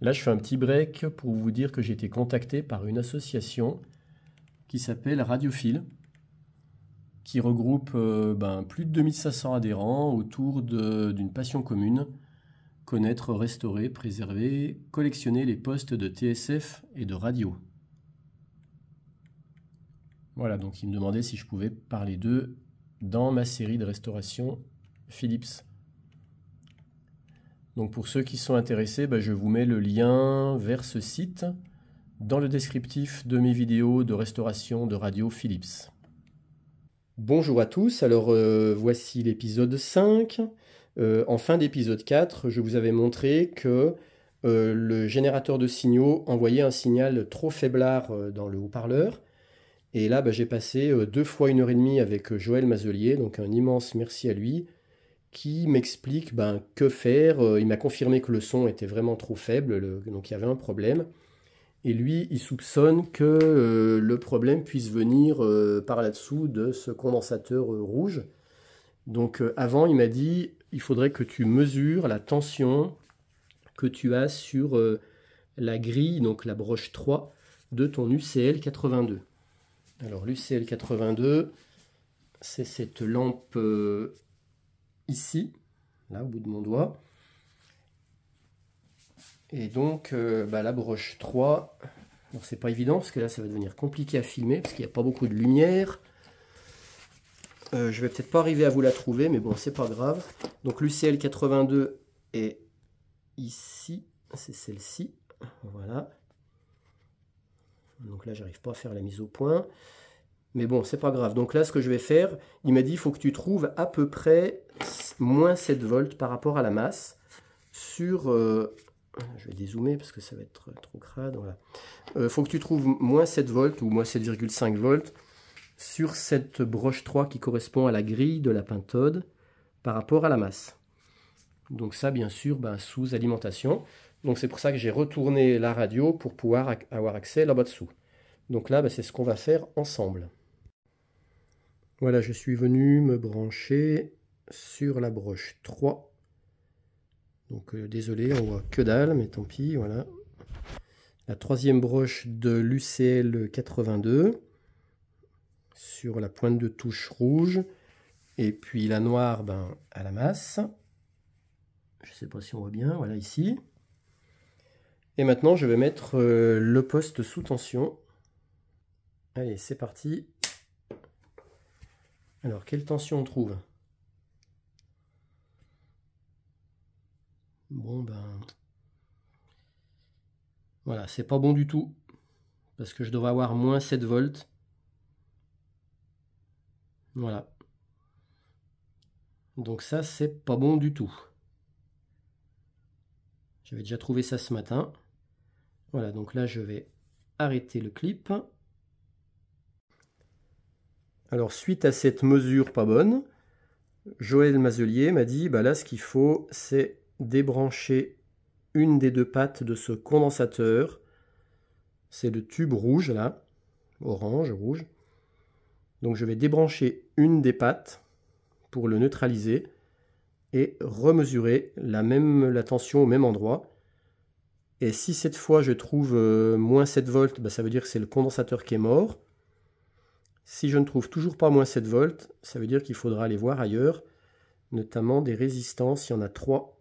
Là, je fais un petit break pour vous dire que j'ai été contacté par une association qui s'appelle Radiophile, qui regroupe plus de 2500 adhérents autour d'une passion commune: connaître, restaurer, préserver, collectionner les postes de TSF et de radio. Voilà, donc ils me demandaient si je pouvais parler d'eux dans ma série de restauration Philips. Donc pour ceux qui sont intéressés, je vous mets le lien vers ce site dans le descriptif de mes vidéos de restauration de radio Philips. Bonjour à tous, alors voici l'épisode 5. En fin d'épisode 4, je vous avais montré que le générateur de signaux envoyait un signal trop faiblard dans le haut-parleur. Et là, j'ai passé 2 fois 1h30 avec Joël Mazelier, donc un immense merci à lui, qui m'explique que faire. Il m'a confirmé que le son était vraiment trop faible, donc il y avait un problème. Et lui, il soupçonne que le problème puisse venir par là-dessous de ce condensateur rouge. Donc avant, il m'a dit, il faudrait que tu mesures la tension que tu as sur la grille, donc la broche 3 de ton UCL 82. Alors l'UCL 82, c'est cette lampe ici, là au bout de mon doigt. Et donc la broche 3, alors c'est pas évident parce que là ça va devenir compliqué à filmer parce qu'il n'y a pas beaucoup de lumière. Je vais peut-être pas arriver à vous la trouver, mais bon, c'est pas grave. Donc l'UCL 82 est ici, c'est celle-ci, voilà. Donc là j'arrive pas à faire la mise au point, mais bon, c'est pas grave. Donc là ce que je vais faire, il m'a dit il faut que tu trouves à peu près moins 7 volts par rapport à la masse sur... je vais dézoomer parce que ça va être trop crade. Voilà. Faut que tu trouves moins 7 volts ou moins 7,5 volts sur cette broche 3 qui correspond à la grille de la pentode par rapport à la masse. Donc ça, bien sûr, sous alimentation. Donc c'est pour ça que j'ai retourné la radio pour pouvoir avoir accès là-bas dessous. Donc là, c'est ce qu'on va faire ensemble. Voilà, je suis venu me brancher sur la broche 3. Donc désolé, on voit que dalle, mais tant pis, voilà. La troisième broche de l'UCL 82 sur la pointe de touche rouge, et puis la noire à la masse. Je ne sais pas si on voit bien, voilà ici. Et maintenant je vais mettre le poste sous tension. Allez, c'est parti. Alors, quelle tension on trouve? Bon, voilà, c'est pas bon du tout. Parce que je devrais avoir moins 7 volts. Voilà. Donc ça, c'est pas bon du tout. J'avais déjà trouvé ça ce matin. Voilà, donc là, je vais arrêter le clip. Alors, suite à cette mesure pas bonne, Joël Mazelier m'a dit, là, ce qu'il faut, c'est débrancher une des 2 pattes de ce condensateur. C'est le tube rouge, là, orange, rouge. Donc, je vais débrancher une des pattes pour le neutraliser et remesurer la tension au même endroit. Et si cette fois je trouve moins 7 volts, ça veut dire que c'est le condensateur qui est mort. Si je ne trouve toujours pas moins 7 volts, ça veut dire qu'il faudra aller voir ailleurs, notamment des résistances. Il y en a 3.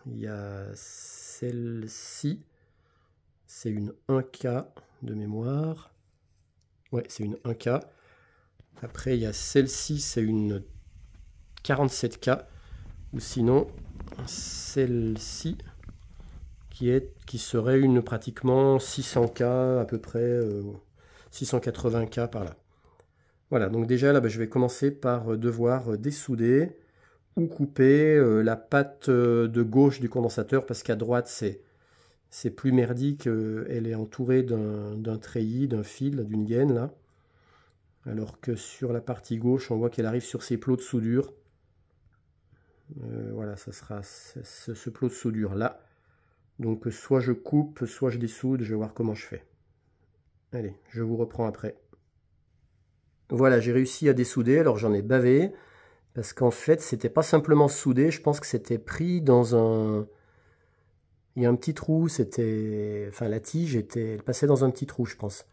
Il y a celle-ci, c'est une 1K de mémoire. Ouais, c'est une 1K. Après, il y a celle-ci, c'est une 47K. Ou sinon, celle-ci, qui serait une pratiquement 600K, à peu près 680K par là. Voilà, donc déjà là, je vais commencer par devoir dessouder ou couper la patte de gauche du condensateur, parce qu'à droite, c'est plus merdique. Elle est entourée d'un treillis, d'un fil, d'une gaine, là. Alors que sur la partie gauche, on voit qu'elle arrive sur ses plots de soudure. Voilà, ça sera ce plot de soudure là. Donc soit je coupe, soit je dessoude, je vais voir comment je fais. Allez, je vous reprends après. Voilà, j'ai réussi à dessouder, alors j'en ai bavé, parce qu'en fait, c'était pas simplement soudé, je pense que c'était pris dans un... il y a un petit trou, enfin la tige elle passait dans un petit trou, je pense.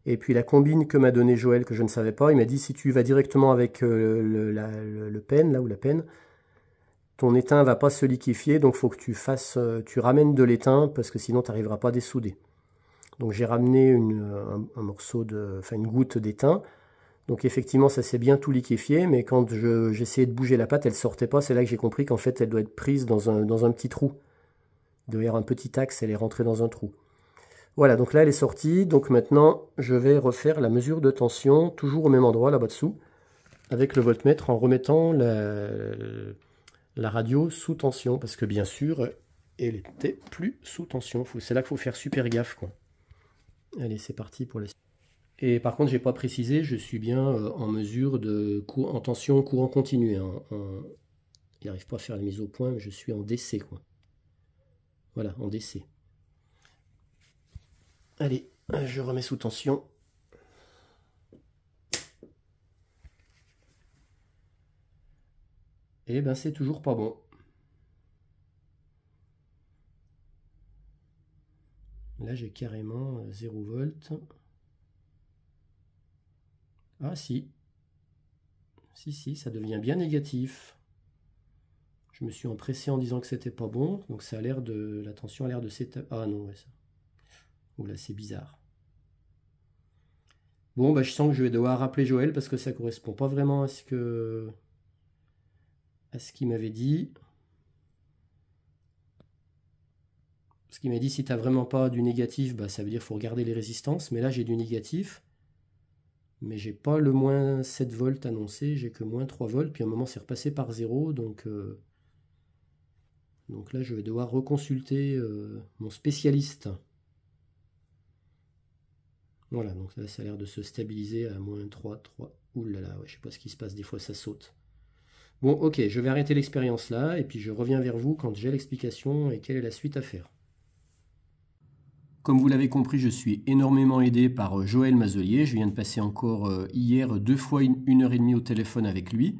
Et puis la combine que m'a donné Joël, que je ne savais pas, il m'a dit si tu vas directement avec le penne, là, ou la penne, ton étain va pas se liquéfier, donc il faut que tu ramènes de l'étain, parce que sinon tu n'arriveras pas à dessouder. Donc j'ai ramené un morceau enfin une goutte d'étain. Donc effectivement ça s'est bien tout liquéfié, mais quand j'essayais de bouger la pâte, elle sortait pas. C'est là que j'ai compris qu'en fait elle doit être prise dans un petit trou. Il doit y avoir un petit axe, elle est rentrée dans un trou. Voilà, donc là elle est sortie. Donc maintenant je vais refaire la mesure de tension, toujours au même endroit là-bas dessous, avec le voltmètre, en remettant la radio sous tension, parce que bien sûr elle était plus sous tension. C'est là qu'il faut faire super gaffe, quoi. Allez, c'est parti pour la suite. Et par contre, j'ai pas précisé, je suis bien en mesure en tension courant continu. Hein, il n'arrive pas à faire la mise au point, mais je suis en DC, quoi. Voilà, en DC. Allez, je remets sous tension. Et ben c'est toujours pas bon. Là j'ai carrément 0 volt. Ah si. Si, ça devient bien négatif. Je me suis empressé en disant que c'était pas bon. Donc ça a l'air la tension a l'air de s'établir. Ah non, ouais, ça. Oh là, c'est bizarre. Bon, bah je sens que je vais devoir rappeler Joël parce que ça correspond pas vraiment à ce qu'il m'avait dit. Parce qu'il m'a dit si tu n'as vraiment pas du négatif, bah, ça veut dire qu'il faut regarder les résistances. Mais là j'ai du négatif. Mais j'ai pas le moins 7 volts annoncé, j'ai que moins 3 volts. Puis à un moment c'est repassé par 0. Donc là je vais devoir reconsulter mon spécialiste. Voilà, donc là ça a l'air de se stabiliser à moins 3. Ouh là là, ouais, je sais pas ce qui se passe, des fois ça saute. Bon, ok, je vais arrêter l'expérience là, et puis je reviens vers vous quand j'ai l'explication et quelle est la suite à faire. Comme vous l'avez compris, je suis énormément aidé par Joël Mazelier. Je viens de passer encore hier 2 fois 1h30 au téléphone avec lui.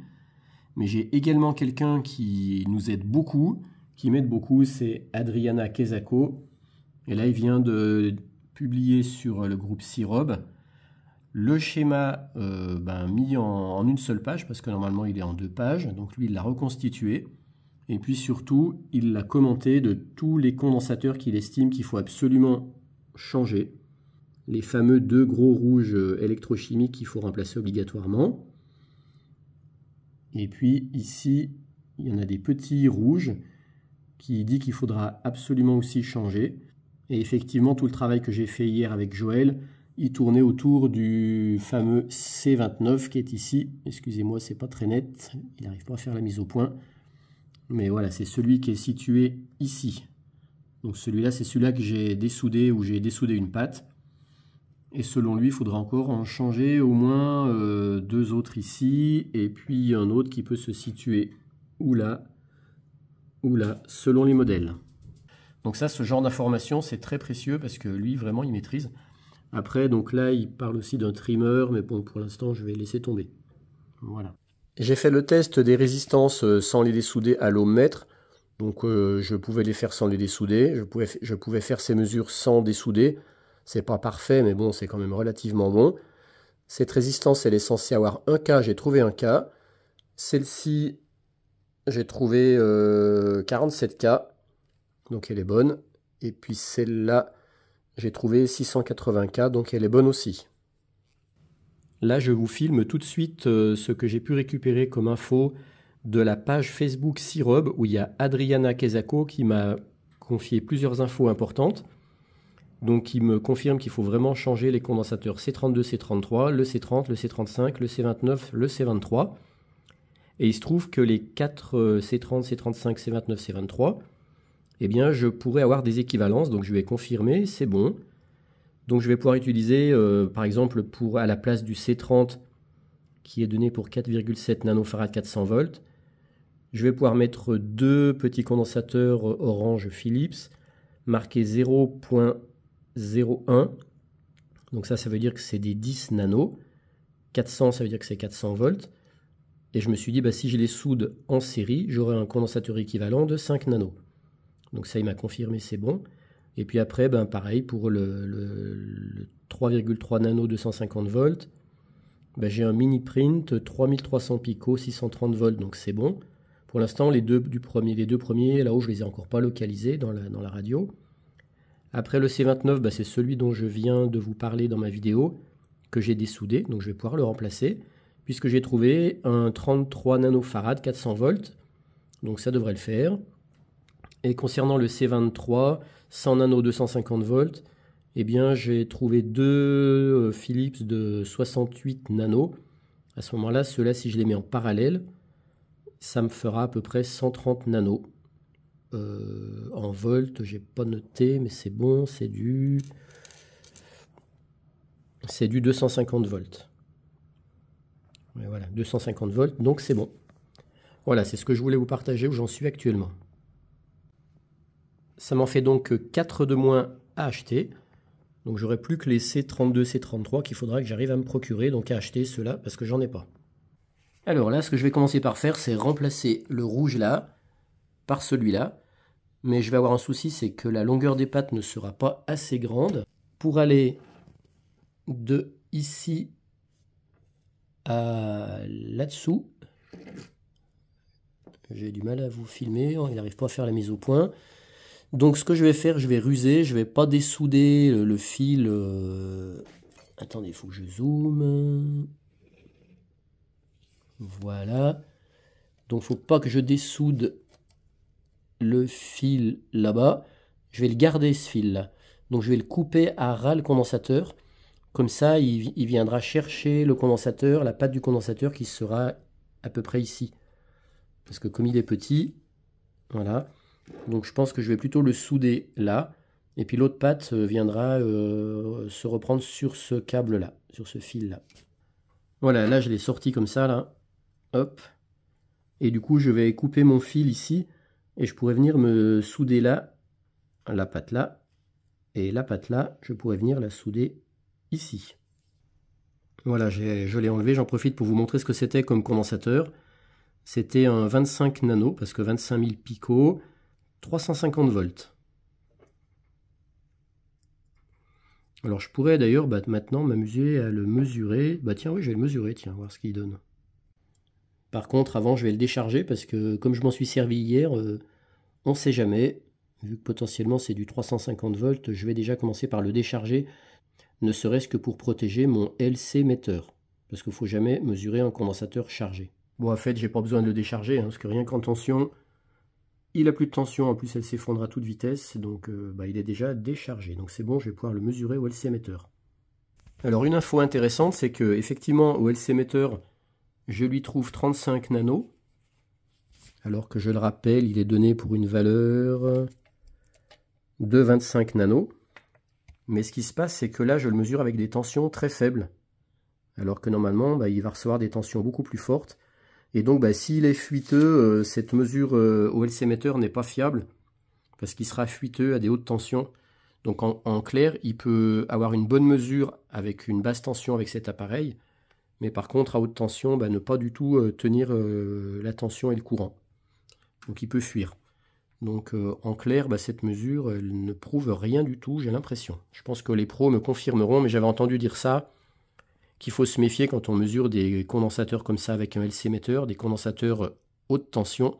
Mais j'ai également quelqu'un qui nous aide beaucoup, qui m'aide beaucoup, c'est Adriana Kezako. Et là, il vient de publié sur le groupe Sirob le schéma mis en une seule page, parce que normalement il est en 2 pages, donc lui il l'a reconstitué, et puis surtout il l'a commenté de tous les condensateurs qu'il estime qu'il faut absolument changer, les fameux 2 gros rouges électrochimiques qu'il faut remplacer obligatoirement, et puis ici il y en a des petits rouges qui dit qu'il faudra absolument aussi changer. Et effectivement, tout le travail que j'ai fait hier avec Joël, il tournait autour du fameux C29 qui est ici. Excusez-moi, c'est pas très net, il n'arrive pas à faire la mise au point. Mais voilà, c'est celui qui est situé ici. Donc celui-là, c'est celui-là que j'ai dessoudé, où j'ai dessoudé une patte. Et selon lui, il faudra encore en changer au moins 2 autres ici, et puis un autre qui peut se situer ou là, selon les modèles. Donc ça, ce genre d'information, c'est très précieux parce que lui, vraiment, il maîtrise. Après, donc là, il parle aussi d'un trimmer, mais bon, pour l'instant, je vais laisser tomber. Voilà. J'ai fait le test des résistances sans les dessouder à l'ohmmètre. Donc je pouvais les faire sans les dessouder. Je pouvais faire ces mesures sans dessouder. C'est pas parfait, mais bon, c'est quand même relativement bon. Cette résistance, elle est censée avoir 1 K. J'ai trouvé 1 K. Celle-ci, j'ai trouvé 47 K. Donc elle est bonne. Et puis celle-là, j'ai trouvé 680K, donc elle est bonne aussi. Là, je vous filme tout de suite ce que j'ai pu récupérer comme info de la page Facebook Sirob, où il y a Adriana Kezako qui m'a confié plusieurs infos importantes. Donc il me confirme qu'il faut vraiment changer les condensateurs C32, C33, le C30, le C35, le C29, le C23. Et il se trouve que les 4 C30, C35, C29, C23, eh bien, je pourrais avoir des équivalences, donc je vais confirmer, c'est bon. Donc je vais pouvoir utiliser, par exemple, à la place du C30, qui est donné pour 4,7 nanofarad 400 volts, je vais pouvoir mettre 2 petits condensateurs orange Philips, marqués 0.01. Donc ça veut dire que c'est des 10 nanos. 400, ça veut dire que c'est 400 volts. Et je me suis dit, si je les soude en série, j'aurai un condensateur équivalent de 5 nanos. Donc ça, il m'a confirmé, c'est bon. Et puis après, ben pareil, pour le 3,3 nano 250 volts, ben j'ai un mini print 3300 pico 630 volts, donc c'est bon. Pour l'instant, les deux premiers, là-haut, je les ai encore pas localisés dans la radio. Après le C29, ben c'est celui dont je viens de vous parler dans ma vidéo, que j'ai dessoudé, donc je vais pouvoir le remplacer, puisque j'ai trouvé un 33 nanofarad 400 volts, donc ça devrait le faire. Et concernant le C23, 100 nano 250 volts, eh bien j'ai trouvé deux Philips de 68 nano. À ce moment-là, ceux-là, si je les mets en parallèle, ça me fera à peu près 130 nano. En volts, j'ai pas noté, mais c'est bon, c'est du 250 volts. Et voilà, 250 volts, donc c'est bon. Voilà, c'est ce que je voulais vous partager où j'en suis actuellement. Ça m'en fait donc 4 de moins à acheter. Donc j'aurai plus que les C32, C33 qu'il faudra que j'arrive à me procurer, donc à acheter ceux-là parce que j'en ai pas. Alors là, ce que je vais commencer par faire, c'est remplacer le rouge là par celui-là. Mais je vais avoir un souci, c'est que la longueur des pattes ne sera pas assez grande pour aller de ici à là-dessous. J'ai du mal à vous filmer, il n'arrive pas à faire la mise au point. Donc ce que je vais faire, je vais ruser, je vais pas dessouder le fil. Attendez, il faut que je zoome. Voilà. Donc il ne faut pas que je dessoude le fil là-bas. Je vais le garder ce fil là. Donc je vais le couper à ras le condensateur. Comme ça, il viendra chercher le condensateur, la patte du condensateur qui sera à peu près ici. Parce que comme il est petit, voilà. Donc je pense que je vais plutôt le souder là. Et puis l'autre patte viendra se reprendre sur ce câble là, sur ce fil là. Voilà, là je l'ai sorti comme ça là. Hop. Et du coup je vais couper mon fil ici. Et je pourrais venir me souder là, la patte là. Et la patte là, je pourrais venir la souder ici. Voilà, je l'ai enlevé. J'en profite pour vous montrer ce que c'était comme condensateur. C'était un 25 nano, parce que 25 000 pico, 350 volts. Alors je pourrais d'ailleurs maintenant m'amuser à le mesurer. Bah tiens, oui, je vais le mesurer, tiens, voir ce qu'il donne. Par contre, avant, je vais le décharger, parce que comme je m'en suis servi hier, on ne sait jamais. Vu que potentiellement c'est du 350 volts, je vais déjà commencer par le décharger, ne serait-ce que pour protéger mon LC metteur. Parce qu'il ne faut jamais mesurer un condensateur chargé. Bon, en fait, j'ai pas besoin de le décharger, parce que rien qu'en tension, il a plus de tension, en plus elle s'effondre à toute vitesse, donc il est déjà déchargé. Donc c'est bon, je vais pouvoir le mesurer au LC metteur. Alors une info intéressante, c'est que effectivement au LC metteur, je lui trouve 35 nano, alors que je le rappelle, il est donné pour une valeur de 25 nano. Mais ce qui se passe, c'est que là, je le mesure avec des tensions très faibles, alors que normalement, il va recevoir des tensions beaucoup plus fortes. Et donc, s'il est fuiteux, cette mesure au LC metteur n'est pas fiable, parce qu'il sera fuiteux à des hautes tensions. Donc en clair, il peut avoir une bonne mesure avec une basse tension avec cet appareil, mais par contre, à haute tension, ne pas du tout tenir la tension et le courant. Donc il peut fuir. Donc en clair, cette mesure, elle ne prouve rien du tout, j'ai l'impression. Je pense que les pros me confirmeront, mais j'avais entendu dire ça, qu'il faut se méfier quand on mesure des condensateurs comme ça avec un LC metteur, des condensateurs haute tension.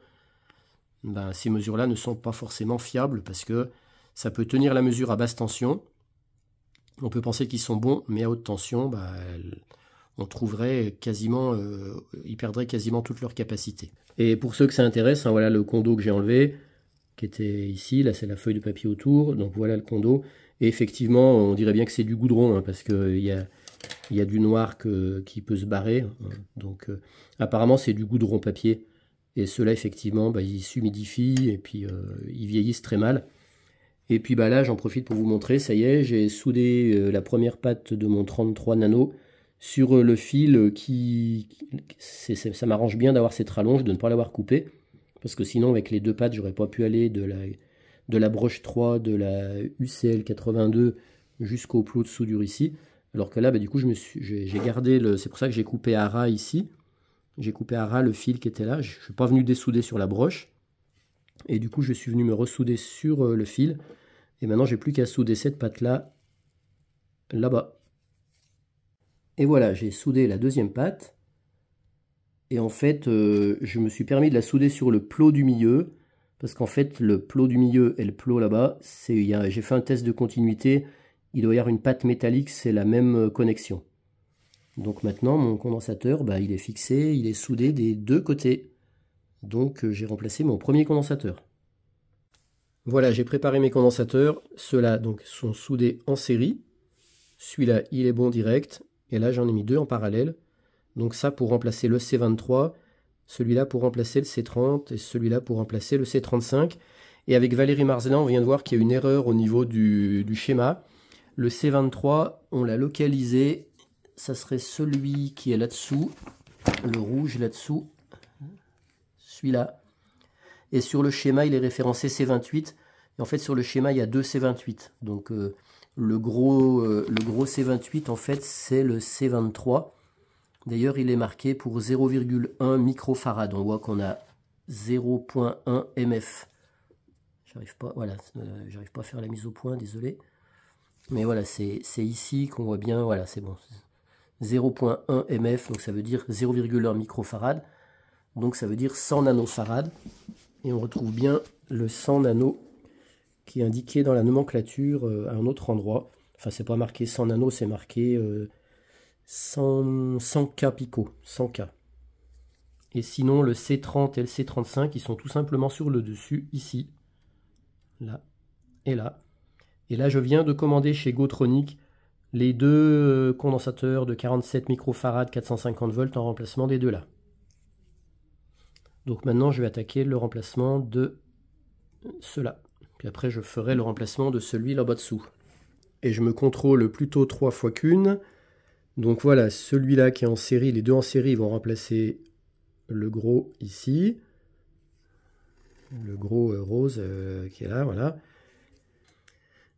Ces mesures-là ne sont pas forcément fiables parce que ça peut tenir la mesure à basse tension. On peut penser qu'ils sont bons, mais à haute tension, on trouverait quasiment, ils perdraient quasiment toute leur capacité. Et pour ceux que ça intéresse, voilà le condo que j'ai enlevé, qui était ici, là c'est la feuille de papier autour, donc voilà le condo. Et effectivement, on dirait bien que c'est du goudron, parce qu'il y a du noir qui peut se barrer. Donc apparemment c'est du goudron papier. Et ceux-là, effectivement, ils s'humidifient et puis ils vieillissent très mal. Et puis là, j'en profite pour vous montrer, ça y est, j'ai soudé la première patte de mon 33 nano sur le fil ça m'arrange bien d'avoir cette rallonge, de ne pas l'avoir coupé. Parce que sinon, avec les deux pattes, j'aurais pas pu aller de la broche 3, de la UCL 82 jusqu'au plot de soudure ici. Alors que là, du coup, j'ai gardé c'est pour ça que j'ai coupé à ras ici. J'ai coupé à ras le fil qui était là. Je ne suis pas venu dessouder sur la broche. Et du coup, je suis venu me ressouder sur le fil. Et maintenant, j'ai plus qu'à souder cette patte-là, là-bas. Et voilà, j'ai soudé la deuxième patte. Et en fait, je me suis permis de la souder sur le plot du milieu. Parce qu'en fait, le plot du milieu et le plot là-bas, j'ai fait un test de continuité. Il doit y avoir une patte métallique, c'est la même connexion. Donc maintenant, mon condensateur, bah, il est fixé, il est soudé des deux côtés. Donc j'ai remplacé mon premier condensateur. Voilà, j'ai préparé mes condensateurs. Ceux-là donc sont soudés en série. Celui-là, il est bon direct. Et là, j'en ai mis deux en parallèle. Donc ça pour remplacer le C23, celui-là pour remplacer le C30 et celui-là pour remplacer le C35. Et avec Valérie Marzelin, on vient de voir qu'il y a une erreur au niveau du schéma. Le C23, on l'a localisé. Ça serait celui qui est là-dessous, le rouge là-dessous, celui-là. Et sur le schéma, il est référencé C28. Et en fait, sur le schéma, il y a deux C28. Donc le gros C28, en fait, c'est le C23. D'ailleurs, il est marqué pour 0,1 microfarad. On voit qu'on a 0,1 mf. J'arrive pas, voilà, j'arrive pas à faire la mise au point, désolé. Mais voilà, c'est ici qu'on voit bien, voilà, c'est bon. 0,1 mf, donc ça veut dire 0,1 microfarad. Donc ça veut dire 100 nanofarad. Et on retrouve bien le 100 nano qui est indiqué dans la nomenclature à un autre endroit. Enfin, c'est pas marqué 100 nano, c'est marqué 100K pico, 100K. Et sinon, le C30 et le C35, ils sont tout simplement sur le dessus, ici, là et là. Et là, je viens de commander chez Gotronic les deux condensateurs de 47 microfarad 450 volts en remplacement des deux là. Donc maintenant, je vais attaquer le remplacement de ceux-là. Puis après, je ferai le remplacement de celui là-bas dessous. Et je me contrôle plutôt 3 fois qu'une. Donc voilà, celui-là qui est en série, les deux en série, ils vont remplacer le gros ici. Le gros rose qui est là, voilà.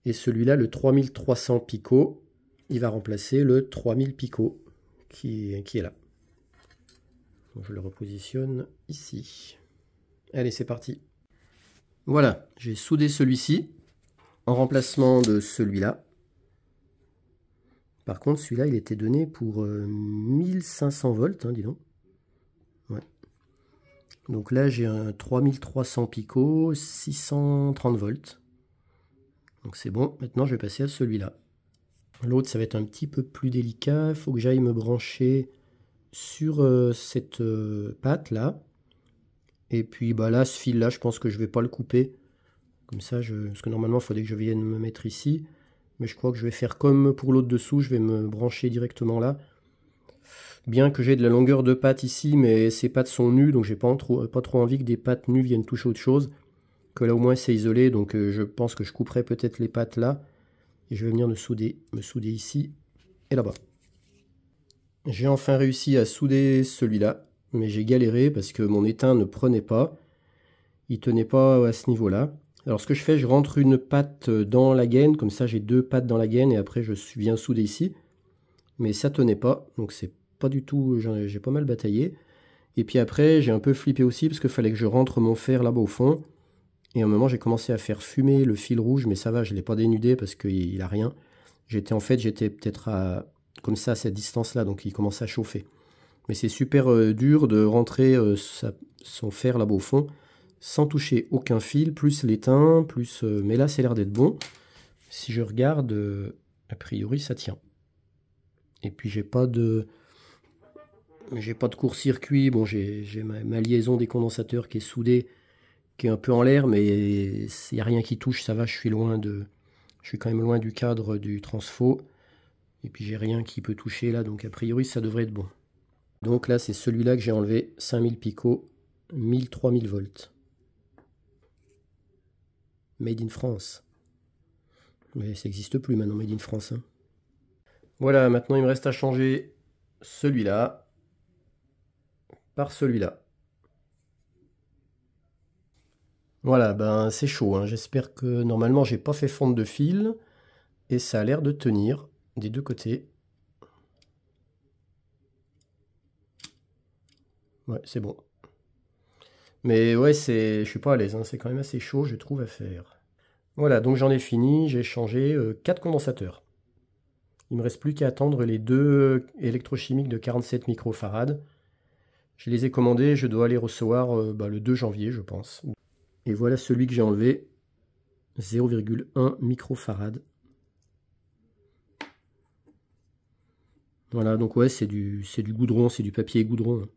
Et celui-là, le 3300 pico, il va remplacer le 3000 pico qui est là. Donc je le repositionne ici. Allez, c'est parti. Voilà, j'ai soudé celui-ci en remplacement de celui-là. Par contre, celui-là, il était donné pour 1500 volts, hein, dis donc. Ouais. Donc là, j'ai un 3300 pico, 630 volts. Donc c'est bon, maintenant je vais passer à celui-là. L'autre, ça va être un petit peu plus délicat. Il faut que j'aille me brancher sur cette patte là. Et puis bah là, ce fil là, je pense que je vais pas le couper. Comme ça, parce que normalement, il faudrait que je vienne me mettre ici. Mais je crois que je vais faire comme pour l'autre dessous, je vais me brancher directement là. Bien que j'ai de la longueur de patte ici, mais ces pattes sont nues, donc j'ai pas trop envie que des pattes nues viennent toucher autre chose. Que là au moins c'est isolé, donc je pense que je couperai peut-être les pattes là. Et je vais venir me souder ici et là-bas. J'ai enfin réussi à souder celui-là, mais j'ai galéré parce que mon étain ne prenait pas. Il tenait pas à ce niveau-là. Alors ce que je fais, je rentre une patte dans la gaine, comme ça j'ai deux pattes dans la gaine et après je viens souder ici. Mais ça tenait pas, donc c'est pas du tout, j'ai pas mal bataillé. Et puis après j'ai un peu flippé aussi parce qu'il fallait que je rentre mon fer là-bas au fond. Et à un moment j'ai commencé à faire fumer le fil rouge, mais ça va, je l'ai pas dénudé parce qu'il a rien. J'étais peut-être comme ça à cette distance-là, donc il commençait à chauffer. Mais c'est super dur de rentrer son fer là-bas au fond, sans toucher aucun fil, plus l'étain, mais là, c'est l'air d'être bon. Si je regarde, a priori, ça tient. Et puis, j'ai pas de court-circuit. Bon, j'ai ma liaison des condensateurs qui est soudée, qui est un peu en l'air, mais il n'y a rien qui touche, ça va, je suis quand même loin du cadre du transfo. Et puis, j'ai rien qui peut toucher là, donc a priori, ça devrait être bon. Donc là, c'est celui-là que j'ai enlevé, 5000 pico, 3000 volts. Made in France. Mais ça n'existe plus maintenant, Made in France. Hein. Voilà, maintenant il me reste à changer celui-là par celui-là. Voilà, ben c'est chaud. Hein. J'espère que normalement j'ai pas fait fondre de fil. Et ça a l'air de tenir des deux côtés. Ouais, c'est bon. Mais ouais, je suis pas à l'aise, hein. C'est quand même assez chaud, je trouve, à faire. Voilà, donc j'en ai fini, j'ai changé 4 condensateurs. Il me reste plus qu'à attendre les deux électrochimiques de 47 microfarads. Je les ai commandés, je dois les recevoir le 2 janvier, je pense. Et voilà celui que j'ai enlevé, 0,1 microfarad. Voilà, donc ouais, c'est du goudron, c'est du papier goudron.